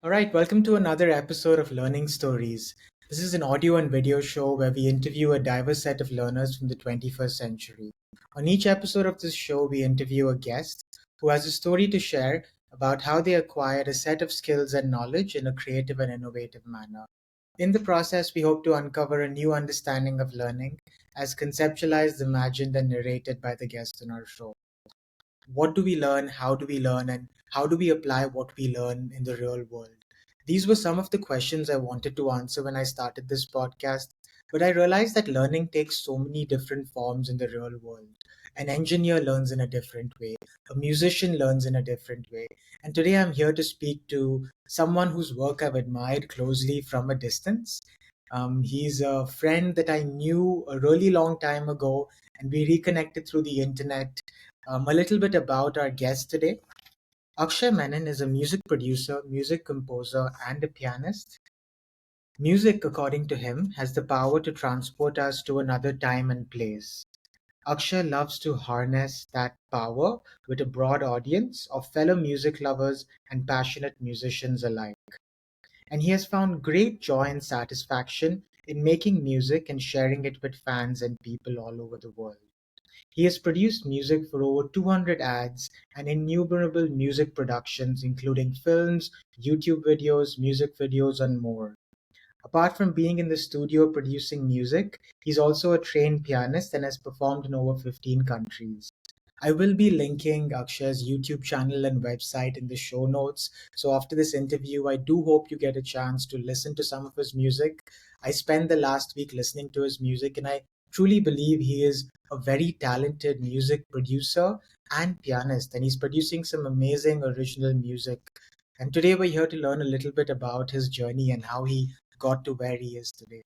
All right, welcome to another episode of Learning Stories. This is an audio and video show where we interview a diverse set of learners from the 21st century. On each episode of this show, we interview a guest who has a story to share about how they acquired a set of skills and knowledge in a creative and innovative manner. In the process, we hope to uncover a new understanding of learning as conceptualized, imagined, and narrated by the guest in our show. What do we learn, how do we learn, and how do we apply what we learn in the real world? These were some of the questions I wanted to answer when I started this podcast, but I realized that learning takes so many different forms in the real world. An engineer learns in a different way, a musician learns in a different way, and today I'm here to speak to someone whose work I've admired closely from a distance. He's a friend that I knew a really long time ago, and we reconnected through the internet. A little bit about our guest today. Akshay Menon is a music producer, music composer, and a pianist. Music, according to him, has the power to transport us to another time and place. Akshay loves to harness that power with a broad audience of fellow music lovers and passionate musicians alike. And he has found great joy and satisfaction in making music and sharing it with fans and people all over the world. He has produced music for over 200 ads and innumerable music productions, including films, YouTube videos, music videos, and more. Apart from being in the studio producing music, he's also a trained pianist and has performed in over 15 countries. I will be linking Akshay's YouTube channel and website in the show notes. So after this interview, I do hope you get a chance to listen to some of his music. I spent the last week listening to his music, and I truly believe he is a very talented music producer and pianist, and he's producing some amazing original music. And today we're here to learn a little bit about his journey and how he got to where he is today.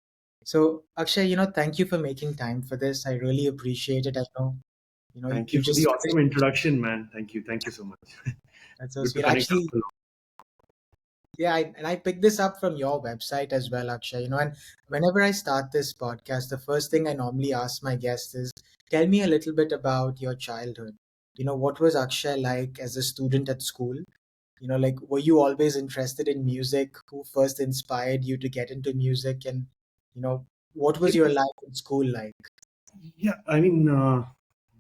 So Akshay, thank you for making time for this. I really appreciate it. I know, Thank you you for just the awesome introduction, man. Thank you. Thank you so much. that's so Good to sweet. connect Actually, after long. yeah, and I picked this up from your website as well, Akshay. And whenever I start this podcast, the first thing I normally ask my guests is, tell me a little bit about your childhood. What was Akshay like as a student at school? Like, were you always interested in music? Who first inspired you to get into music? And, you know, what was your life in school like? Yeah, I mean,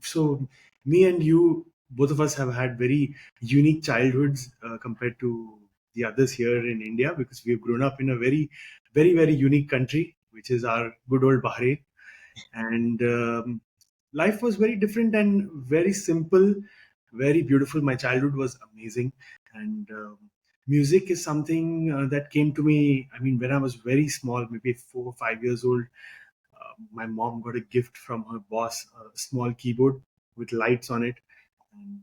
so me and you, both of us have had very unique childhoods compared to the others here in India because we've grown up in a very, very, very unique country, which is our good old Bahrain. And life was very different and very simple, very beautiful. My childhood was amazing, and music is something that came to me. I mean, when I was very small, maybe 4 or 5 years old, my mom got a gift from her boss, a small keyboard with lights on it, and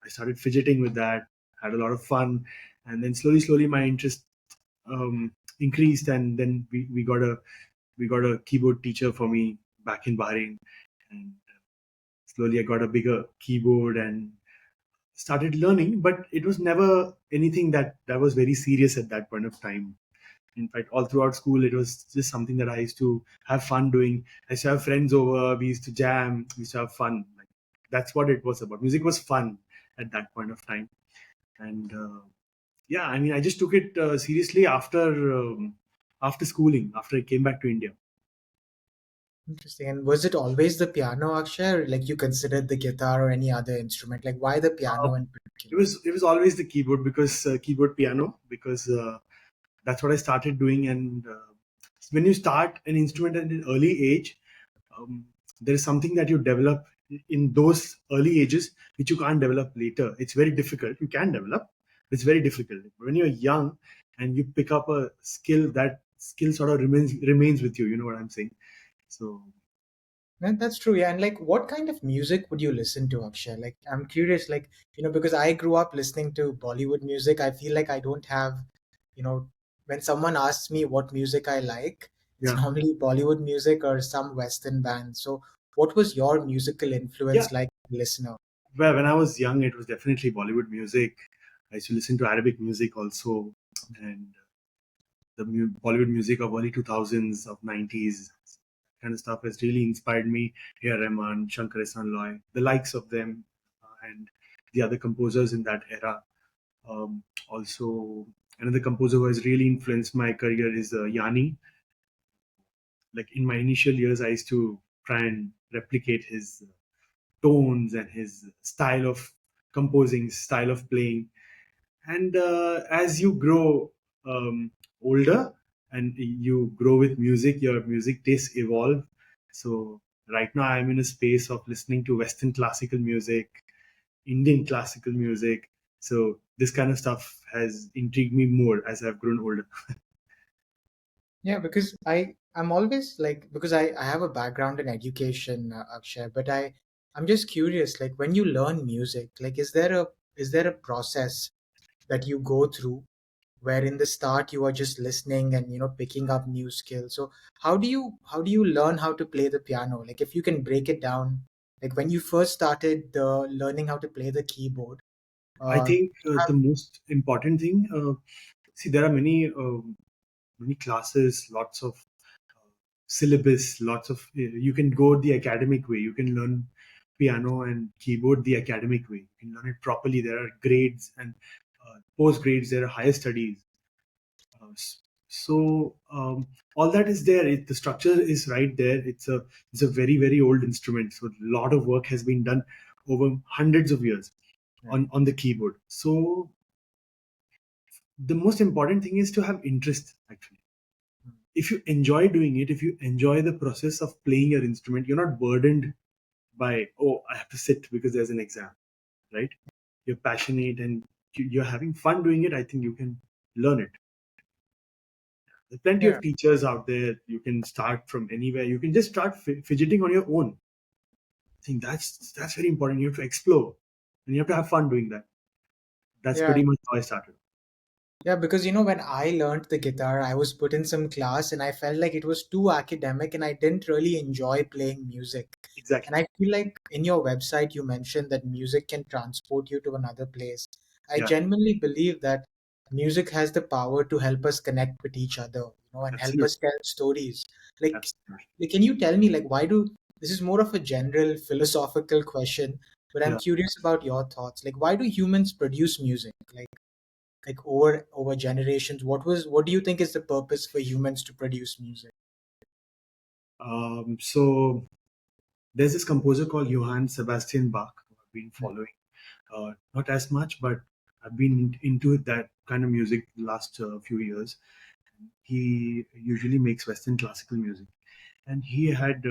I started fidgeting with that. Had a lot of fun, and then slowly, slowly, my interest increased, and then we got a keyboard teacher for me back in Bahrain, and slowly I got a bigger keyboard and started learning. But it was never anything that was very serious at that point of time. In fact, all throughout school, it was just something that I used to have fun doing. I used to have friends over. We used to jam. We used to have fun. Like, that's what it was about. Music was fun at that point of time, and yeah, I mean, I just took it seriously after schooling. After I came back to India. Interesting. And was it always the piano, Akshay, or like you considered the guitar or any other instrument? Like, why the Uh, piano in it particular? was it was always the keyboard because keyboard piano because that's what I started doing. And when you start an instrument at an early age, um, there is something that you develop in those early ages which you can't develop later. It's very difficult. You can develop, but it's very difficult. When you're young and you pick up a skill, that skill sort of remains with you. You know what I'm saying? So That's true, yeah. And like, what kind of music would you listen to, Akshay? Like, I'm curious, like, because I grew up listening to Bollywood music, I feel like I don't have, you know, when someone asks me what music I like, it's yeah, normally Bollywood music or some Western band. So, what was your musical yeah. influence like, listener? Well, when I was young, it was definitely Bollywood music. I used to listen to Arabic music also, and the Bollywood music of early 2000s, of 90s, kind of stuff has really inspired me. A.R. Rahman, Shankar Ehsaan Loy, the likes of them, and the other composers in that era. Also, Another composer who has really influenced my career is Yanni. Like in my initial years, I used to try and replicate his tones and his style of composing, style of playing. And as you grow older and you grow with music, your music tastes evolve. So right now I'm in a space of listening to Western classical music, Indian classical music. So this kind of stuff has intrigued me more as I've grown older. Yeah, because I'm always like, because I have a background in education, Akshay, but I'm just curious, like when you learn music, like is there a process that you go through where in the start you are just listening and picking up new skills? So how do you learn how to play the piano? Like if you can break it down, like when you first started learning how to play the keyboard, I uh think the most important thing, see, there are many classes, lots of syllabus, lots of you can go the academic way. You can learn piano and keyboard the academic way. You can learn it properly. There are grades and post grades. There are higher studies. Uh, s- so all that is there. The structure is right there. It's a very old instrument. So a lot of work has been done over hundreds of years right. on the keyboard. So the most important thing is to have interest actually. If you enjoy doing it, if you enjoy the process of playing your instrument, you're not burdened by, oh, I have to sit because there's an exam, right? You're passionate and you're having fun doing it. I think you can learn it. There are plenty Yeah, of teachers out there. You can start from anywhere. You can just start fidgeting on your own. I think that's very important. You have to explore and you have to have fun doing that. That's yeah. pretty much how I started. Yeah, because when I learned the guitar, I was put in some class and I felt like it was too academic and I didn't really enjoy playing music. Exactly. And I feel like in your website, you mentioned that music can transport you to another place. I Yeah, genuinely believe that music has the power to help us connect with each other, and help absolutely. us tell stories. Like, Absolutely. can you tell me, like, this is more of a general philosophical question, but I'm Yeah. curious about your thoughts. Like, why do humans produce music? Like over generations, what do you think is the purpose for humans to produce music? So there's this composer called Johann Sebastian Bach who I've been following. Not as much, but I've been into that kind of music the last few years. He usually makes Western classical music, and he had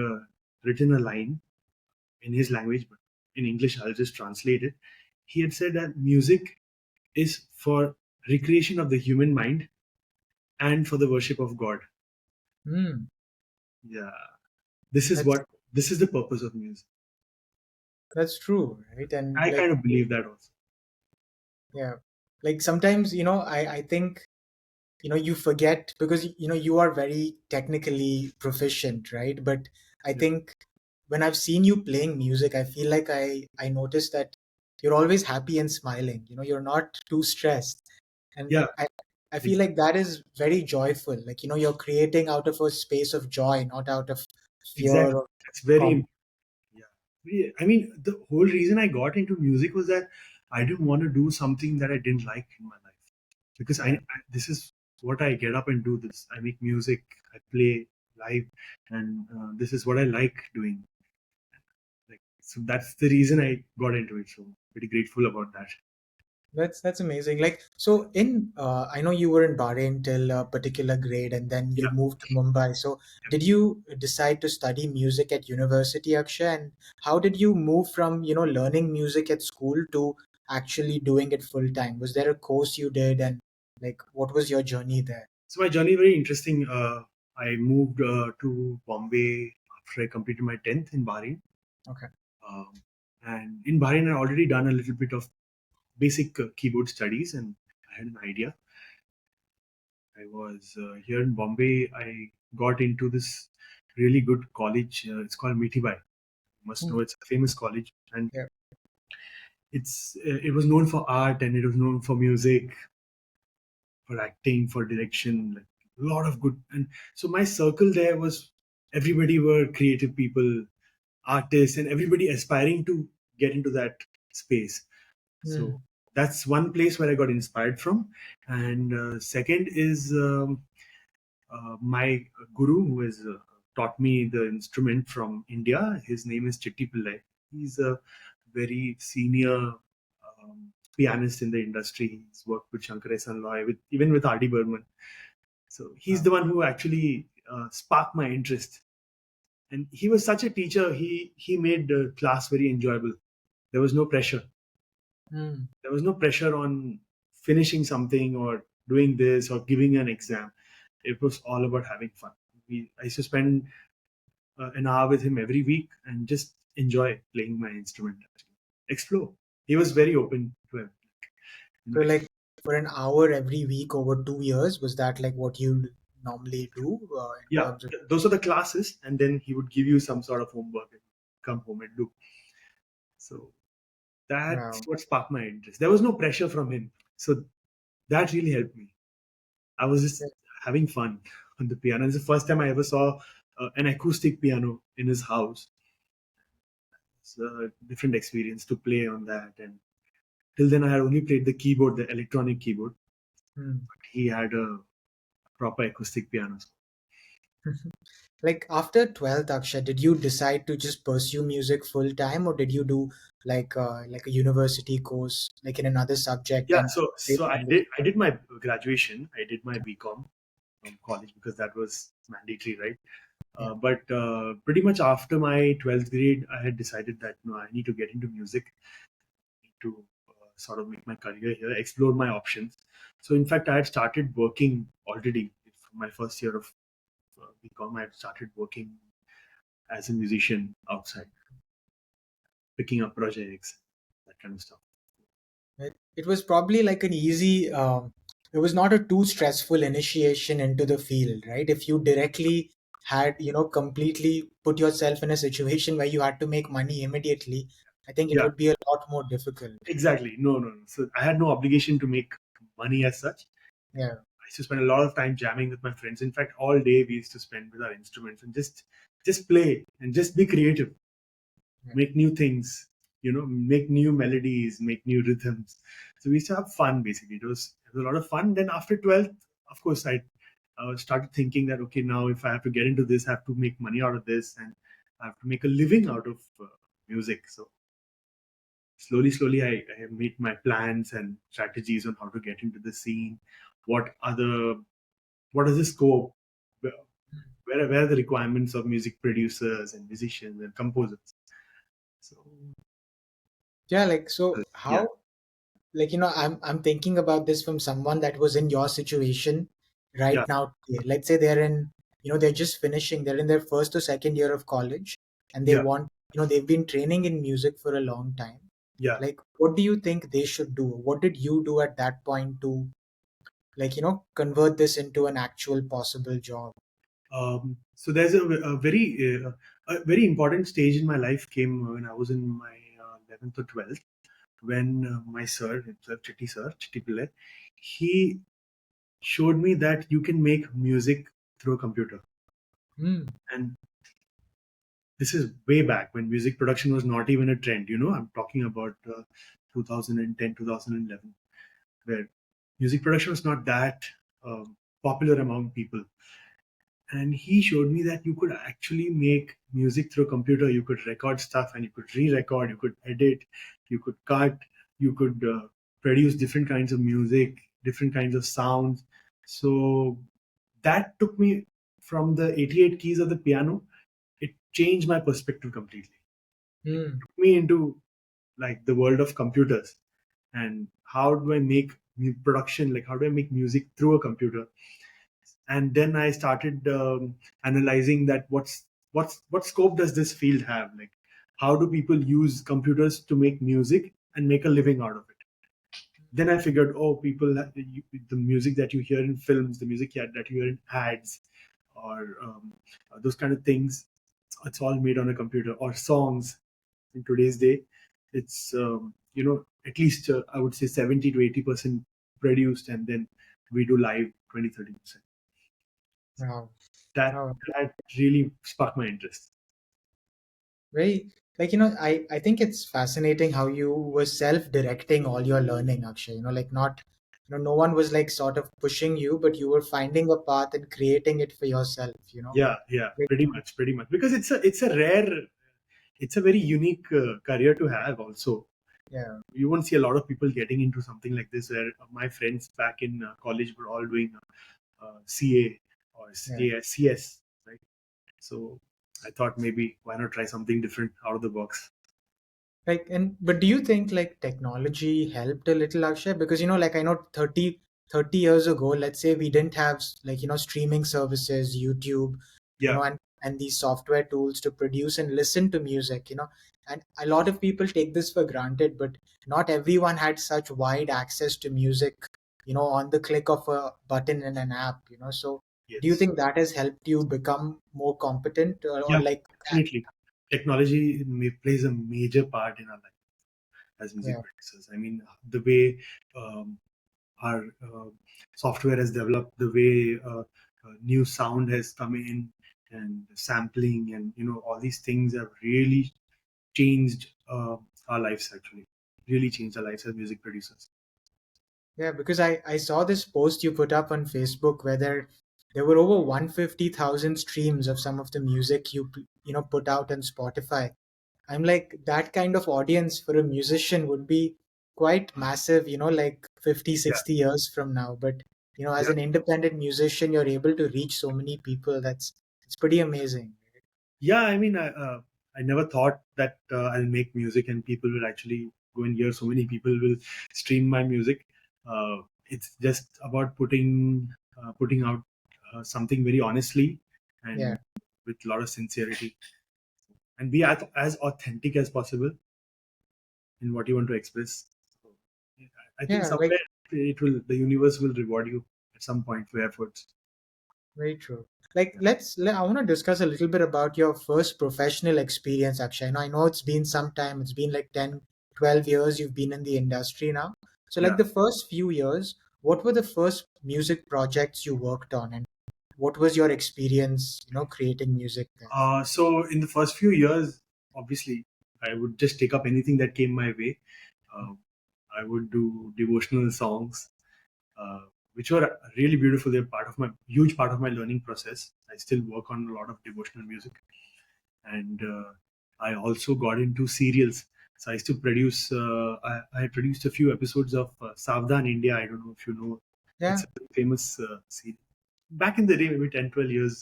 written a line in his language, but in English, I'll just translate it. He had said that music is for recreation of the human mind and for the worship of God. Hmm, Yeah, this is that's what this is the purpose of music. that's true, right? And I like, kind of believe that also. yeah, like sometimes I think you forget because you are very technically proficient, right? But I Yeah, think when I've seen you playing music, I feel like I notice that you're always happy and smiling. You're not too stressed, and yeah, I feel ex- like that is very joyful. Like you're creating out of a space of joy, not out of fear exactly. or That's very com. important. Yeah. I mean, the whole reason I got into music was that I didn't want to do something that I didn't like in my life. Because Yeah. this is what I get up and do this. I make music, I play live, and this is what I like doing. Like, so that's the reason I got into it. So pretty grateful about that. That's amazing. Like, so I know you were in Bahrain till a particular grade, and then you Yeah. moved to Mumbai. So, did you decide to study music at university, Akshay? And how did you move from learning music at school to actually doing it full time? Was there a course you did, and like, what was your journey there? So my journey very interesting. I moved to Bombay after I completed my 10th in Bahrain. Okay. Um, and in Bahrain, I already done a little bit of basic keyboard studies, and I had an idea. I was here in Bombay. I got into this really good college. It's called Mitibai. You must Hmm. know it's a famous college, and Yeah. it was known for art and it was known for music, for acting, for direction. Like a lot of good. And so my circle there was everybody were creative people, artists, and everybody aspiring to get into that space. So Hmm. that's one place where I got inspired from. And second is my guru who has taught me the instrument from India. His name is Chitti Pillai. He's a very senior pianist in the industry. He's worked with Shankar Ehsaan Loy, with even with R.D. Burman. So he's Wow. the one who actually sparked my interest. And he was such a teacher. He made the class very enjoyable. There was no pressure. Hmm. There was no pressure on finishing something or doing this or giving an exam. It was all about having fun. I used to spend an hour with him every week and just enjoy playing my instrument. Explore. He was very open to it. So like for an hour every week over 2 years, was that like what you normally do in Yeah, terms of? those are the classes, and then he would give you some sort of homework and come home and do. So that's Wow. what sparked my interest. There was no pressure from him, so that really helped me. I was Yeah. just having fun on the piano. It's the first time I ever saw an acoustic piano in his house. It's a different experience to play on that. And till then, I had only played the keyboard, the electronic keyboard. Hmm. He had a proper acoustic piano. Like after 12th, Akshay, did you decide to just pursue music full time, or did you do like a university course, like in another subject Yeah, and so play so the I music? did I did my graduation. I did my BCom from college because that was mandatory, right? Yeah. But pretty much after my 12th grade, I had decided that no, I need to get into music to sort of make my career here, explore my options. So, in fact, I had started working already from my first year of BCom. I had started working as a musician outside, picking up projects, that kind of stuff. It was probably like an easy, it was not a too stressful initiation into the field, right? If you directly had, completely put yourself in a situation where you had to make money immediately, I think it Yeah, would be a lot more difficult. exactly. No, no, no. So I had no obligation to make money as such. Yeah. I used to spend a lot of time jamming with my friends. In fact, all day we used to spend with our instruments and just play and just be creative, Yeah. make new things, make new melodies, make new rhythms. So we used to have fun basically. It was a lot of fun. Then after 12th, of course, I started thinking that okay, now if I have to get into this, I have to make money out of this, and I have to make a living out of music. So slowly, I have made my plans and strategies on how to get into the scene. What other what is the scope? Where are the requirements of music producers and musicians and composers? So Yeah, like so yeah, how, like, I'm thinking about this from someone that was in your situation yeah, right now. Let's say they're in, they're just finishing, they're in their first or second year of college, and they yeah, want, they've been training in music for a long time. yeah. Like, what do you think they should do? What did you do at that point to, like, convert this into an actual possible job? So there's a very important stage in my life came when I was in my 11th or 12th, when my sir himself, Chitti Pillai, he showed me that you can make music through a computer. Hmm. And this is way back when music production was not even a trend. I'm talking about 2010, 2011, where music production was not that popular among people. And he showed me that you could actually make music through a computer. You could record stuff and you could re-record, you could edit, you could cut, you could produce different kinds of music, different kinds of sounds. So that took me from the 88 keys of the piano. It changed my perspective completely. It Hmm. took me into like the world of computers and how do I make production, like how do I make music through a computer. And then I started analyzing that what scope does this field have, like how do people use computers to make music and make a living out of it. Then I figured, oh, the music that you hear in films, the music that you hear in ads, or those kind of things, it's all made on a computer. Or songs in today's day, it's at least I would say 70 to 80% produced, and then we do live 20-30%. Wow. that Wow. that really sparked my interest. Very. Like, I think it's fascinating how you were self-directing all your learning, Akshay. Like, not, no one was like sort of pushing you, but you were finding a path and creating it for yourself. Yeah, yeah, Like, pretty much, because it's a rare, it's a very unique career to have. Also, yeah, you won't see a lot of people getting into something like this. Where my friends back in college were all doing CA or yeah. CS, right? So I thought maybe why not try something different out of the box. Like, but do you think like technology helped a little, Akshay? Because like I know 30 years ago, let's say we didn't have like streaming services, YouTube, Yeah, and these software tools to produce and listen to music. And a lot of people take this for granted, but not everyone had such wide access to music, on the click of a button in an app. So do you yes, think that has helped you become more competent, or yeah, like, definitely. Technology plays a major part in our life as music yeah. producers. I mean, the way um, our software has developed, the way new sound has come in, and sampling, and all these things have really changed our lives. Actually, really changed our lives as music producers. Yeah, because I saw this post you put up on Facebook where there were over 150,000 streams of some of the music you put out on Spotify. I'm like, that kind of audience for a musician would be quite massive, like 50, Yeah, 60 years from now. But as yeah, an independent musician, you're able to reach so many people. It's pretty amazing. yeah. I mean, I never thought that I'll make music and people will actually go and hear. So many people will stream my music. It's just about putting out something very honestly and Yeah. with a lot of sincerity, and be as authentic as possible in what you want to express. So, yeah, I think Yeah, like, somewhere the universe will reward you at some point for your efforts. very true. Like, I want to discuss a little bit about your first professional experience, Akshay. I know it's been some time. It's been like 10, 12 years you've been in the industry now. So, like, Yeah. the first few years, what were the first music projects you worked on, and what was your experience, creating music then? So in the first few years, obviously, I would just take up anything that came my way. Uh, I would do devotional songs, uh, which were really beautiful. They're part of my huge part of my learning process. I still work on a lot of devotional music, and I also got into serials. So I used to produce. I produced a few episodes of Savdhan India. I don't know if you know. It's Yeah. a famous serial. Back in the day, maybe 10, 12 years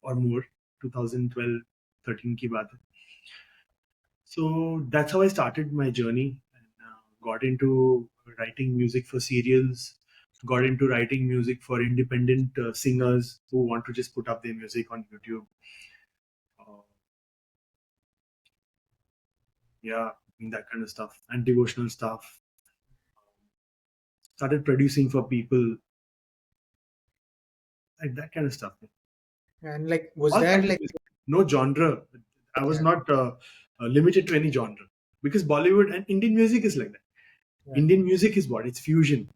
or more, 2012, 13 ki baat hai. So that's how I started my journey, and got into writing music for serials, got into writing music for independent singers who want to just put up their music on YouTube. Uh, yeah, that kind of stuff, and devotional stuff. Started producing for people, like that kind of stuff. And like, was All there kinds of like, music, no genre. I was yeah, not limited to any genre, because Bollywood and Indian music is like that. yeah, Indian music is what? It's fusion.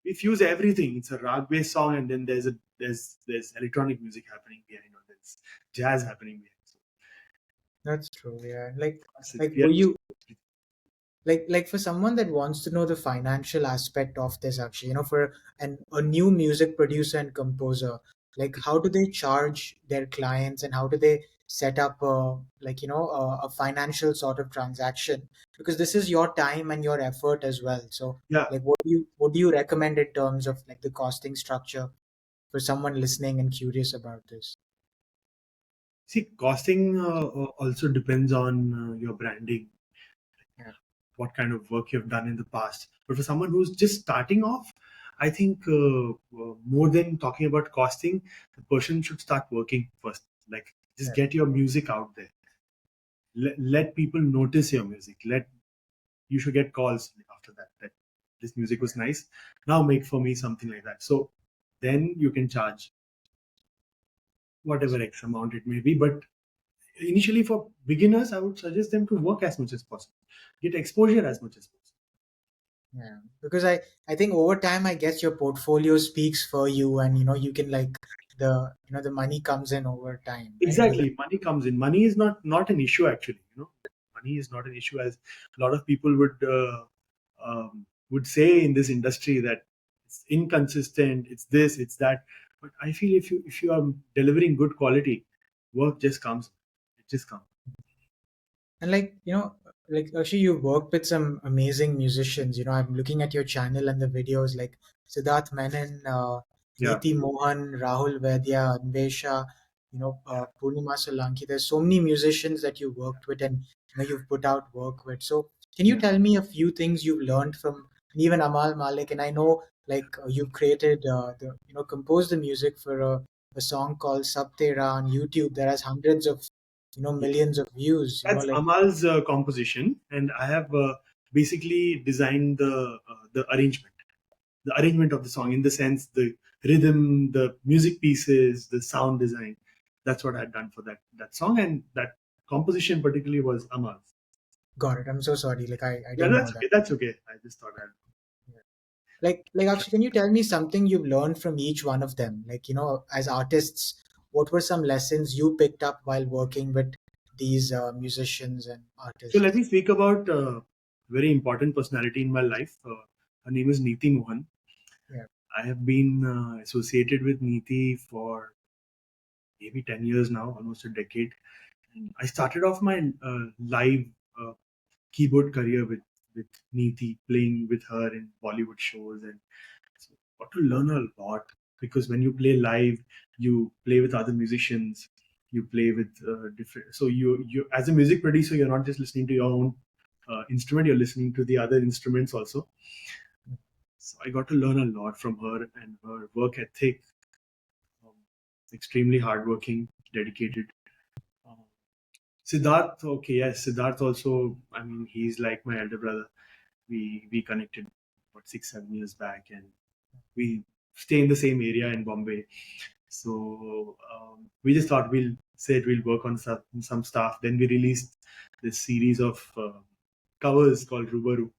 We fuse everything. It's a rag based song, and then there's electronic music happening behind, or there's jazz happening behind. So that's true. Yeah. Like, we are were used you like for someone that wants to know the financial aspect of this, actually, for a new music producer and composer, like how do they charge their clients, and how do they set up a financial sort of transaction, because this is your time and your effort as well. So yeah. like, what do you recommend in terms of like the costing structure for someone listening and curious about this? See, costing also depends on your branding, Yeah. what kind of work you've done in the past. But for someone who's just starting off, I think more than talking about costing, the person should start working first. Like, just Yeah. get your music out there. Let people notice your music. You should get calls after that this music was nice, now make for me something like that. So then you can charge whatever x amount it may be, but initially for beginners I would suggest them to work as much as possible, get exposure as much as possible. Yeah, because I think over time, I guess your portfolio speaks for you, and you can like the money comes in over time, right? Exactly, money comes in. Money is not an issue actually. Money is not an issue, as a lot of people would say in this industry that it's inconsistent. It's this, it's that. But I feel if you are delivering good quality, work just comes. It just comes. And like actually you worked with some amazing musicians. I'm looking at your channel and the videos like Siddharth Menon, Yeah, Neeti Mohan, Rahul Vaidya, Anvesha, Purnima Solanki. There's so many musicians that you worked with and you've put out work with. So can you yeah. tell me a few things you've learned from and even Amal Malik? And I know like you've created composed the music for a song called Sab Tera on YouTube that has hundreds of millions of views. That's Like Amal's composition, and I have basically designed the arrangement of the song, in the sense the rhythm, the music pieces, the sound design. That's what I had done for that song, and that composition particularly was Amal's. got it. I'm so sorry. Like I Yeah, didn't know that's that. okay. That's okay. I just thought I'd. Yeah. Like actually, can you tell me something you've learned from each one of them? Like, as artists, what were some lessons you picked up while working with these musicians and So let artists? me speak about a very important personality in my life. Her name is Neeti Mohan. Yeah. I have been associated with Neeti for maybe 10 years now, almost a decade. I started off my live uh, keyboard career with Neeti, playing with her in Bollywood shows, and so got to learn a lot, because when you play live, you play with other musicians, you play with different. So you as a music producer, you're not just listening to your own instrument, you're listening to the other instruments also. So I got to learn a lot from her, and her work ethic, um, extremely hardworking, dedicated. Um, Siddharth, okay, yes, Siddharth also. I mean, he's like my elder brother. We connected about 6 7 years back, and we stay in the same area in Bombay. So we just thought we'll work on some stuff. Then we released this series of covers called Rubaru,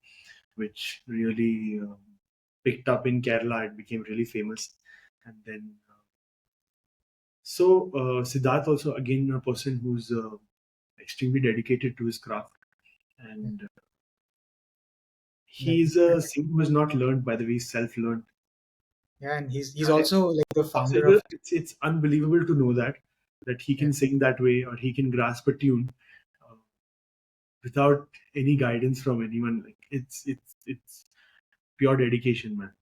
which really picked up in Kerala. It became really famous, and then Siddharth also, again, a person who's extremely dedicated to his craft, Yeah. and Like, he's a singer who has not learned, by the way, self-learned. yeah, and he's And also like the founder possible, of it's unbelievable to know that he yeah. can sing that way, or he can grasp a tune uh, without any guidance from anyone. Like it's pure dedication, man.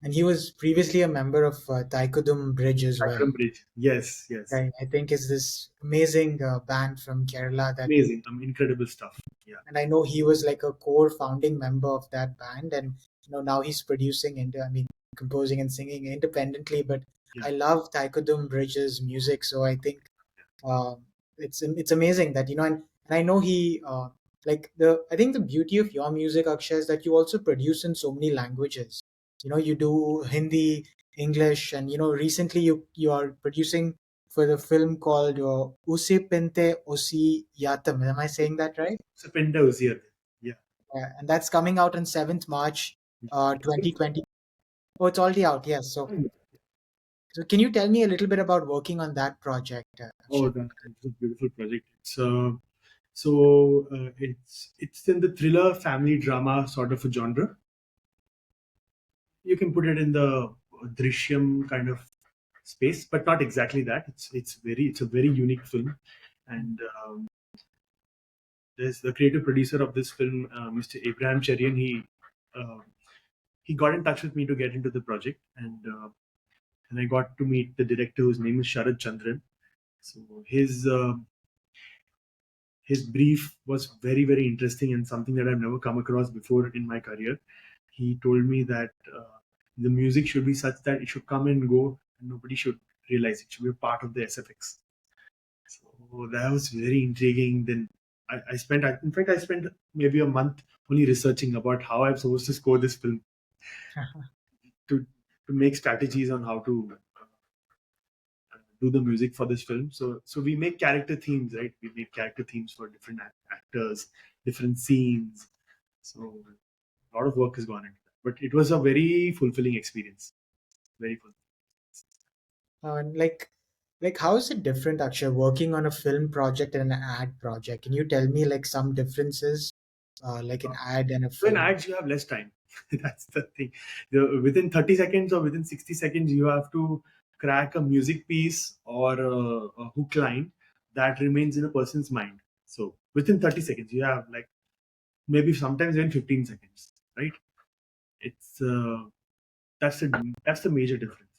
And he was previously a member of Thaikkudam Bridge as well. Thaikkudam Bridge. Yes, yes. I think is this amazing band from Kerala that Amazing. Incredible stuff. Yeah, and I know he was like a core founding member of that band, and now he's producing and composing and singing independently. But yeah. I love Thaikkudam Bridge's music, so I think it's amazing that and I know he like the I think the beauty of your music, Akshay, is that you also produce in so many languages. You do Hindi, English, and recently you are producing for the film called Usi Pinte Osi Yatam. Am I saying that right? Sapenda was here. Yeah. And that's coming out on 7th March, It's been 2020. Oh, it's already out. Yes. So can you tell me a little bit about working on that project, Oh, Akshay? it's a beautiful project. It's in the thriller family drama sort of a genre. You can put it in the Drishyam kind of space, but not exactly that. It's a very unique film, and there's the creative producer of this film, Mr. Abraham Cherian. Uh, he got in touch with me to get into the project, and I got to meet the director, whose name is Sharad Chandran. So his brief was very very interesting, and something that I've never come across before in my career. He told me that the music should be such that it should come and go, and nobody should realize it should be a part of the SFX. So that was very intriguing. Then in fact, I spent maybe a month only researching about how I'm supposed to score this film, to to make strategies on how to do the music for this film. So we make character themes, right? We make character themes for different actors, different scenes. So a lot of work has gone into that. But it was a very fulfilling experience. Very fulfilling. And like how is it different, Akshay, working on a film project and an ad project? Can you tell me like some differences, like an ad and a So in film? ads, you have less time. That's the thing. Within 30 seconds or within 60 seconds, you have to crack a music piece or a hook line that remains in a person's mind. So within 30 seconds, you have like maybe sometimes even 15 seconds, right? It's that's the major difference.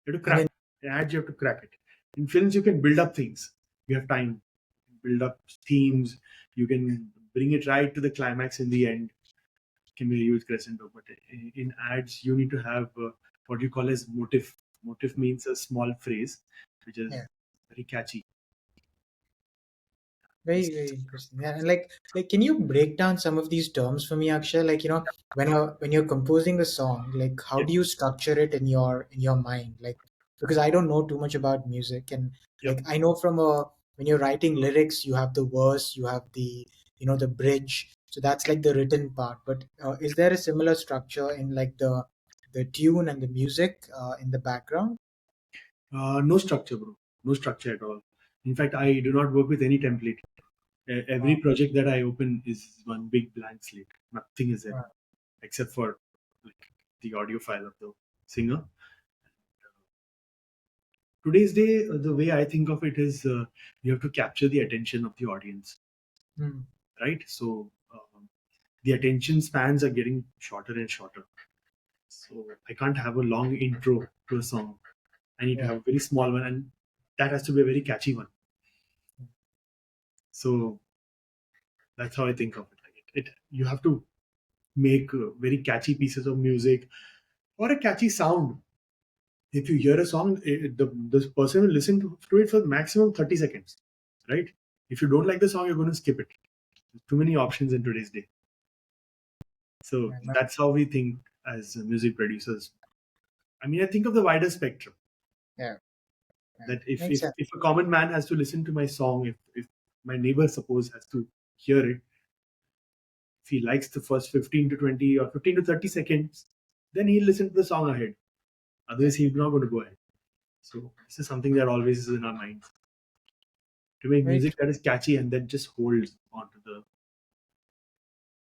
You have to And crack in in ads. You have to crack it. In films, you can build up things. You have time, build up themes. You can bring it right to the climax in the end. Can be a huge crescendo, but in ads, you need to have what you call as motif. Motif means a small phrase, which is yeah, very catchy. very, very interesting. Yeah, and like can you break down some of these terms for me, Akshay? Like, when you're composing a song, like how Yeah, do you structure it in your mind? Like, because I don't know too much about music, and yeah. like I know from a when you're writing lyrics, you have the verse, you have the bridge. So that's like the written part. But is there a similar structure in like the tune and the music in the background? No structure, bro. No structure at all. In fact, I do not work with any template. Every Uh, project that I open is one big blank slate. Nothing is there uh, except for like the audio file of the singer. Today's day, the way I think of it is you have to capture the attention of the audience, hmm, right? So the attention spans are getting shorter and shorter. So I can't have a long intro to a song. I need to yeah. have a very small one, and that has to be a very catchy one. So that's how I think of it. Like it you have to make very catchy pieces of music or a catchy sound. If you hear a song, the person will listen to it for maximum 30 seconds, right? If you don't like the song, you're going to skip it. There's too many options in today's day. So Yeah, that's how we think as music producers. I mean, I think of the wider spectrum. yeah, yeah. That if Makes if, sense. if a common man has to listen to my song, if my neighbor suppose has to hear it, if he likes the first 15 to 20 or 15 to 30 seconds, then he'll listen to the song ahead. Yeah. Otherwise, he's not going to go ahead. So this is something that always is in our minds, to make Very music true. that is catchy and then just holds onto the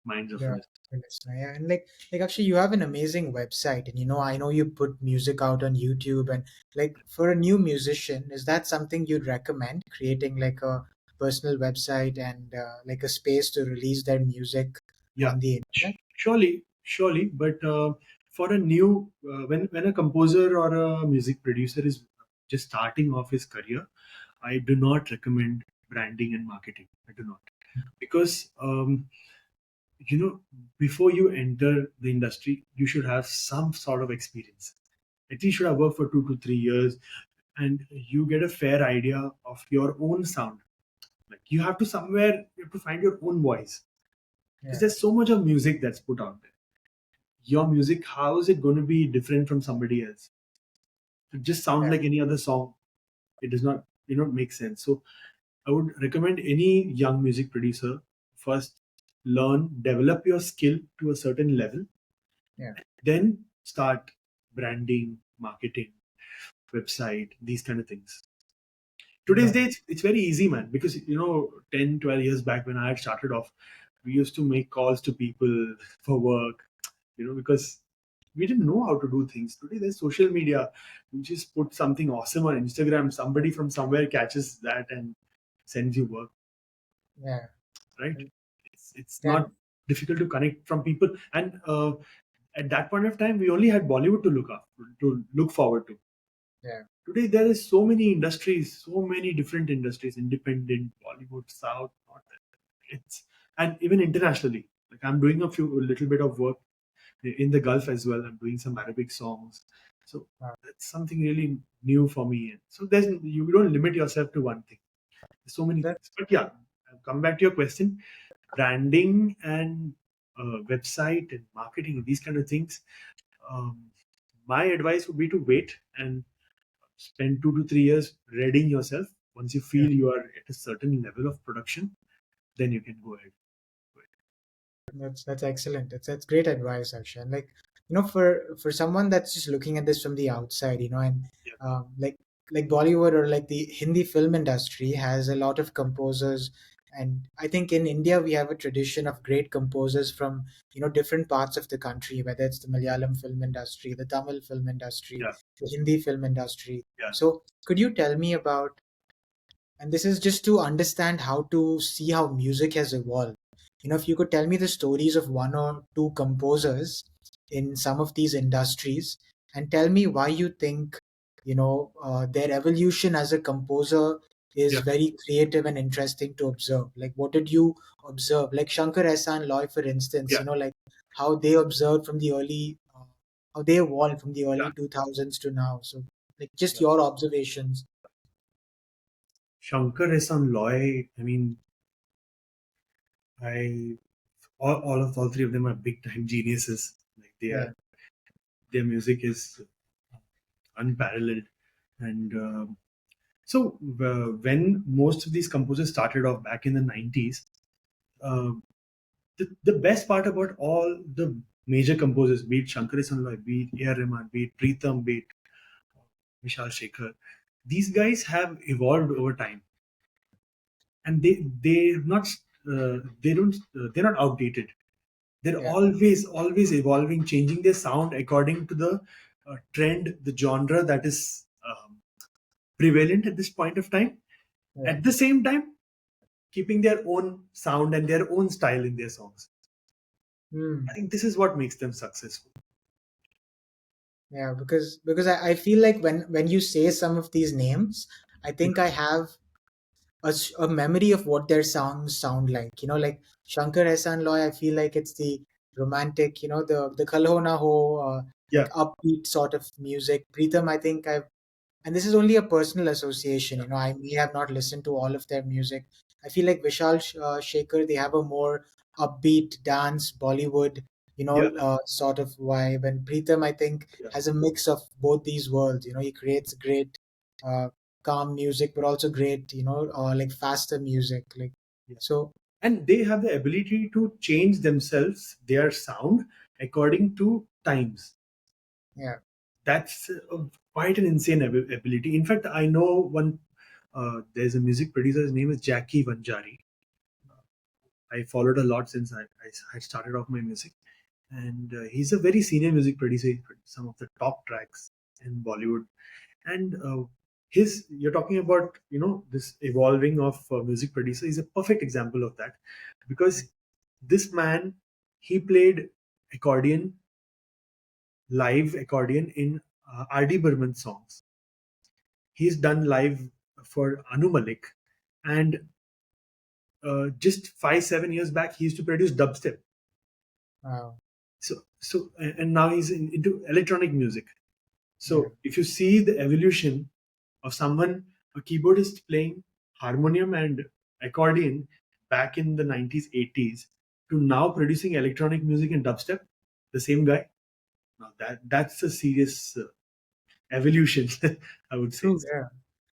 minds of Yeah, listeners. yeah, and like actually, you have an amazing website, and I know you put music out on YouTube, and like for a new musician, is that something you'd recommend creating like a personal website and like a space to release their music Yeah, on the internet? surely. But for a new, when a composer or a music producer is just starting off his career, I do not recommend branding and marketing. I do not, because you know, before you enter the industry, you should have some sort of experience. At least you should have worked for 2 to 3 years, and you get a fair idea of your own sound. Like you have to find your own voice, because Yeah, there's so much of music that's put out there. Your music, how is it going to be different from somebody else? It just sounds yeah, like any other song. It does not, make sense. So I would recommend any young music producer first learn, develop your skill to a certain level, yeah. then start branding, marketing, website, these kind of things. Today's Got day, it. it's very easy, man, because 10, 12 years back when I had started off, we used to make calls to people for work, because we didn't know how to do things. Today there's social media. You just put something awesome on Instagram, somebody from somewhere catches that and sends you work, Yeah, right? It's yeah, not difficult to connect from people. And at that point of time, we only had Bollywood to look forward to. yeah, Today there is so many industries, so many different industries, independent, Bollywood, South, North. It's and even internationally. Like I'm doing a little bit of work in the Gulf as well. I'm doing some Arabic songs. So uh, that's something really new for me. So you don't limit yourself to one thing. There's so many that, things. But yeah, I'll come back to your question. Branding and website and marketing, these kind of things. Um, my advice would be to wait and spend 2 to 3 years readying yourself. Once you yeah. feel you are at a certain level of production, then you can go ahead. That's excellent. That's great advice, actually. And like For someone that's just looking at this from the outside, and Yeah, like Bollywood or like the Hindi film industry has a lot of composers, and I think in India we have a tradition of great composers from different parts of the country, whether it's the Malayalam film industry, the Tamil film industry, yeah, the Hindi film industry. yeah, So could you tell me about, and this is just to understand how to see how music has evolved. If you could tell me the stories of one or two composers in some of these industries and tell me why you think, their evolution as a composer is yeah, very creative and interesting to observe. Like, what did you observe? Like Shankar Ehsaan Loy, for instance, yeah, like how they observed from the how they evolved from the yeah, early 2000s to now. So, like, just yeah. your observations. Shankar Ehsaan Loy. I mean, I all three of them are big time geniuses. Like they are, Yeah, their music is unparalleled. And when most of these composers started off back in the 90s, uh, the best part about all the major composers, be it Shankar Ehsaan, be it A.R. Rahman, be it Preetham, be it Vishal Shekhar, these guys have evolved over time, and they're not outdated. They're yeah, always evolving, changing their sound according to the trend, the genre that is prevalent at this point of time. yeah. At the same time, keeping their own sound and their own style in their songs. I Hmm. think this is what makes them successful. Yeah, because I feel like when you say some of these names, I think I have a memory of what their songs sound like. Like Shankar Ehsaan Loy, I feel like it's the romantic, the Kal Na Ho, like Yeah, upbeat sort of music. Pritham, I think I've and this is only a personal association. yeah, I may have not listened to all of their music. I feel like Vishal Shekhar, they have a more upbeat dance Bollywood, yeah, sort of vibe. And Pritham, I think, yeah, has a mix of both these worlds. He creates great, uh, calm music, but also great, like faster music. Like yeah. so, And they have the ability to change themselves, their sound, according to times. yeah, That's quite an insane ability. In fact, I know one. There's a music producer. His name is Jackie Vanjari. I followed a lot since I started off my music, and he's a very senior music producer. He produced some of the top tracks in Bollywood. And his you're talking about this evolving of music producer is a perfect example of that, because this man, he played accordion, live accordion in R.D. Burman songs. He's done live for Anu Malik, and just 5-7 years back he used to produce dubstep. wow, And now he's into electronic music. yeah, So if you see the evolution of someone, a keyboardist playing harmonium and accordion back in the 90s, 80s, to now producing electronic music and dubstep, the same guy. Now that's a serious evolution, I would say. true, yeah.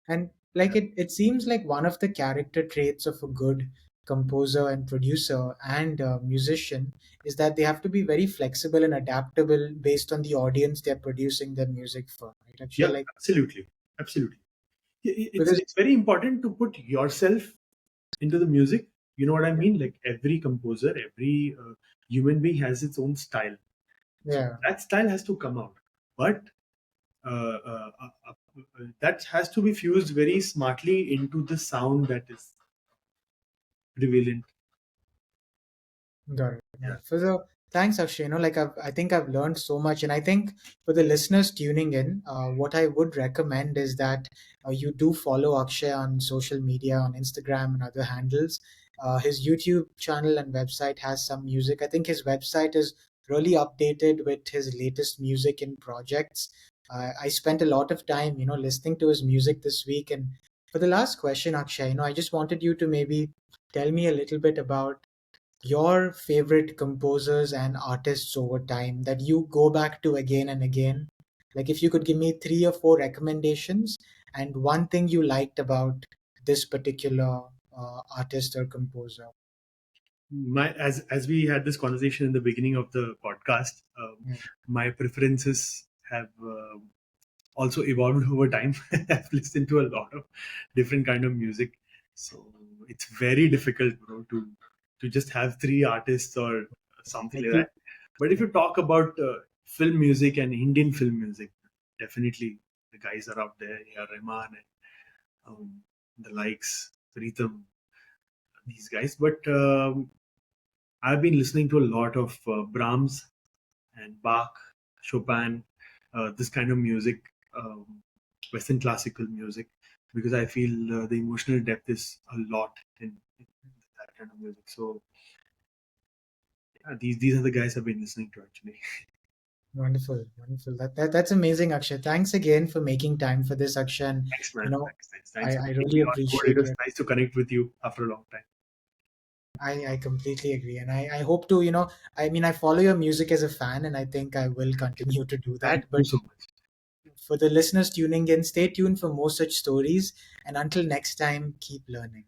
And like Yeah, it seems like one of the character traits of a good composer and producer and musician is that they have to be very flexible and adaptable based on the audience they're producing their music for. Right? I feel yeah, like absolutely, absolutely. It's because it's very important to put yourself into the music. You know what I yeah, mean? Like every composer, every human being has its own style. So yeah, that style has to come out, but that has to be fused very smartly into the sound that is prevalent. got it. Yeah, For the thanks, Akshay. Like I think I've learned so much, and I think for the listeners tuning in, what I would recommend is that you do follow Akshay on social media, on Instagram and other handles. His YouTube channel and website has some music. I think his website is really updated with his latest music and projects. I spent a lot of time, listening to his music this week. And for the last question, Akshay, I just wanted you to maybe tell me a little bit about your favorite composers and artists over time that you go back to again and again. Like if you could give me three or four recommendations and one thing you liked about this particular artist or composer. my as we had this conversation in the beginning of the podcast, Yeah. my preferences have also evolved over time. I've listened to a lot of different kind of music, so it's very difficult, bro, to just have three artists or something I like think that. But if you talk about film music and Indian film music, definitely the guys are out there. Yeah, Rahman and the likes, Rhythm, these guys. But I've been listening to a lot of Brahms and Bach, Chopin, this kind of music, Western classical music, because I feel the emotional depth is a lot in that kind of music. So yeah, these are the guys I've been listening to actually. wonderful, wonderful. That's amazing, Akshay. Thanks again for making time for this, Akshay. And Thanks, man. you know, Thanks I, for I taking really me on board. It appreciate was your. nice to connect with you after a long time. I completely agree, and I hope to. I mean, I follow your music as a fan, and I think I will continue to do Thank that. you But so much. for the listeners tuning in, stay tuned for more such stories. And until next time, keep learning.